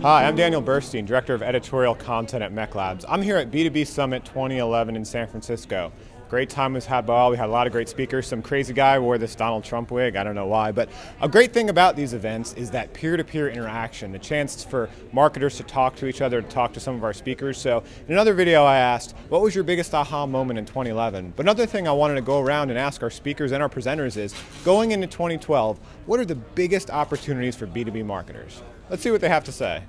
Hi, I'm Daniel Burstein, Director of Editorial Content at Mech Labs. I'm here at B2B Summit 2011 in San Francisco. Great time was had by all. We had a lot of great speakers. Some crazy guy wore this Donald Trump wig. I don't know why. But a great thing about these events is that peer-to-peer interaction, the chance for marketers to talk to each other, to talk to some of our speakers. So in another video I asked, what was your biggest aha moment in 2011? But another thing I wanted to go around and ask our speakers and our presenters is, going into 2012, what are the biggest opportunities for B2B marketers? Let's see what they have to say.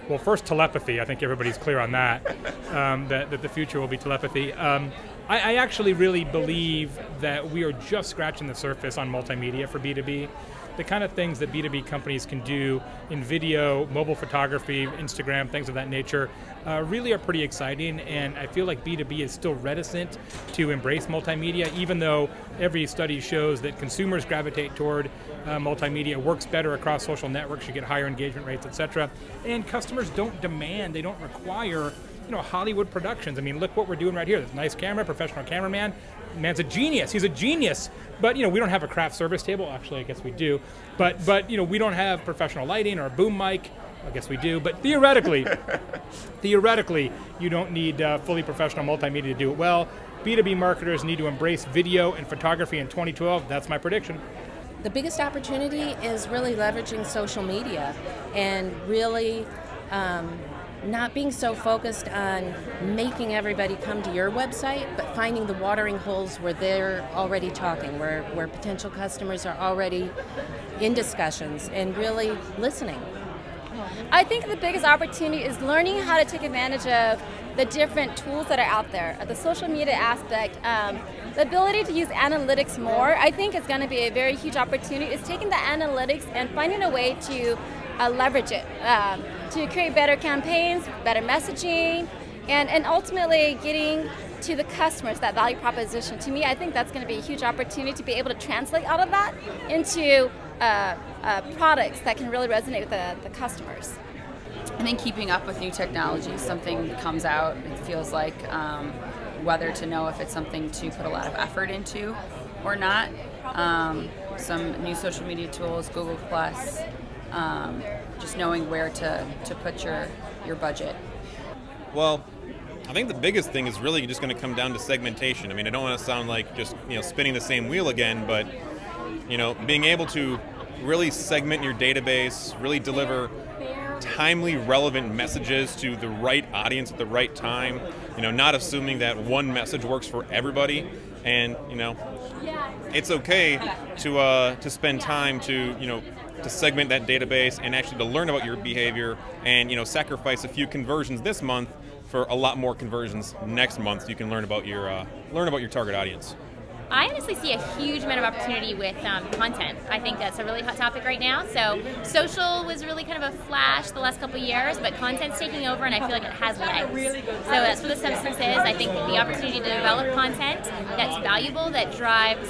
Well, first, telepathy. I think everybody's clear on that, that the future will be telepathy. I actually really believe that we are just scratching the surface on multimedia for B2B. The kind of things that B2B companies can do in video, mobile photography, Instagram, things of that nature, really are pretty exciting, and I feel like B2B is still reticent to embrace multimedia, even though every study shows that consumers gravitate toward multimedia, works better across social networks, you get higher engagement rates, etc. And customers don't demand, they don't require Hollywood productions. I mean, look what we're doing right here. This nice camera, professional cameraman. Man's a genius. He's a genius. But we don't have a craft service table. Actually, I guess we do. But we don't have professional lighting or a boom mic. I guess we do. But theoretically, you don't need fully professional multimedia to do it well. B2B marketers need to embrace video and photography in 2012. That's my prediction. The biggest opportunity is really leveraging social media and really not being so focused on making everybody come to your website, but finding the watering holes where they're already talking, where potential customers are already in discussions, and really listening. I think the biggest opportunity is learning how to take advantage of the different tools that are out there. The social media aspect, the ability to use analytics more, I think is going to be a very huge opportunity. It's taking the analytics and finding a way to leverage it to create better campaigns, better messaging, and ultimately getting to the customers that value proposition. To me, I think that's going to be a huge opportunity to be able to translate out of that into products that can really resonate with the customers. I think keeping up with new technology, something comes out, it feels like whether to know if it's something to put a lot of effort into or not. Some new social media tools, Google+, just knowing where to put your budget. Well, I think the biggest thing is really just going to come down to segmentation. I mean, I don't want to sound like just spinning the same wheel again, but being able to really segment your database, really deliver timely, relevant messages to the right audience at the right time. Not assuming that one message works for everybody, and it's okay to spend time to segment that database and actually to learn about your behavior, and sacrifice a few conversions this month for a lot more conversions next month, so you can learn about your target audience. I honestly see a huge amount of opportunity with content. I think that's a really hot topic right now. So social was really kind of a flash the last couple of years, but content's taking over, and I feel like it has legs. So that's what the substance is. I think the opportunity to develop content that's valuable, that drives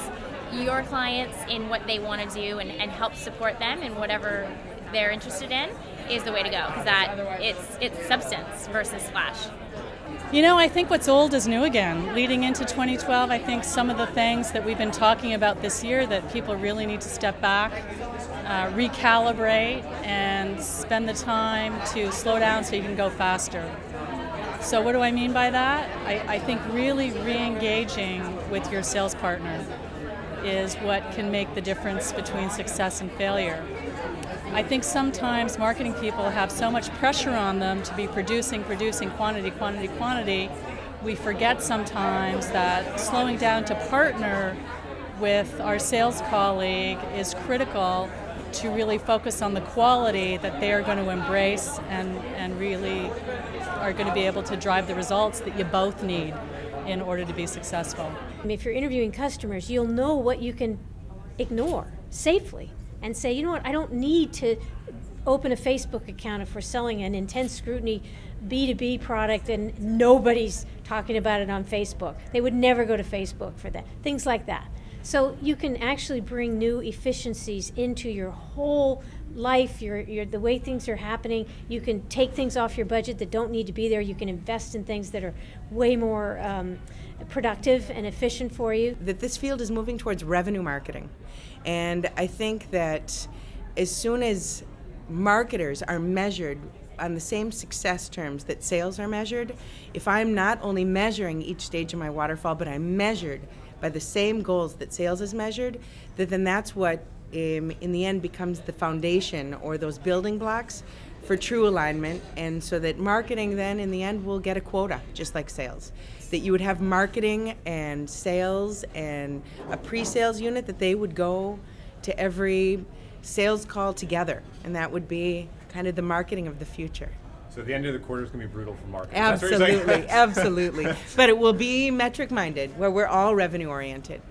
your clients in what they want to do and help support them in whatever they're interested in is the way to go, because it's substance versus flash. I think what's old is new again. Leading into 2012, I think some of the things that we've been talking about this year that people really need to step back, recalibrate, and spend the time to slow down so you can go faster. So what do I mean by that? I think really re-engaging with your sales partner is what can make the difference between success and failure. I think sometimes marketing people have so much pressure on them to be producing quantity. We forget sometimes that slowing down to partner with our sales colleague is critical to really focus on the quality that they are going to embrace and really are going to be able to drive the results that you both need in order to be successful. If you're interviewing customers, you'll know what you can ignore safely and say, you know what, I don't need to open a Facebook account if we're selling an intense scrutiny B2B product and nobody's talking about it on Facebook. They would never go to Facebook for that. Things like that. So you can actually bring new efficiencies into your whole life, the way things are happening. You can take things off your budget that don't need to be there. You can invest in things that are way more productive and efficient for you. That this field is moving towards revenue marketing. And I think that as soon as marketers are measured on the same success terms that sales are measured, if I'm not only measuring each stage of my waterfall, but I'm measured by the same goals that sales is measured, then that's what in the end becomes the foundation or those building blocks for true alignment, and so that marketing then in the end will get a quota, just like sales. That you would have marketing and sales and a pre-sales unit, that they would go to every sales call together, and that would be kind of the marketing of the future. So the end of the quarter is going to be brutal for marketing. Absolutely, absolutely. But it will be metric minded, where we're all revenue oriented.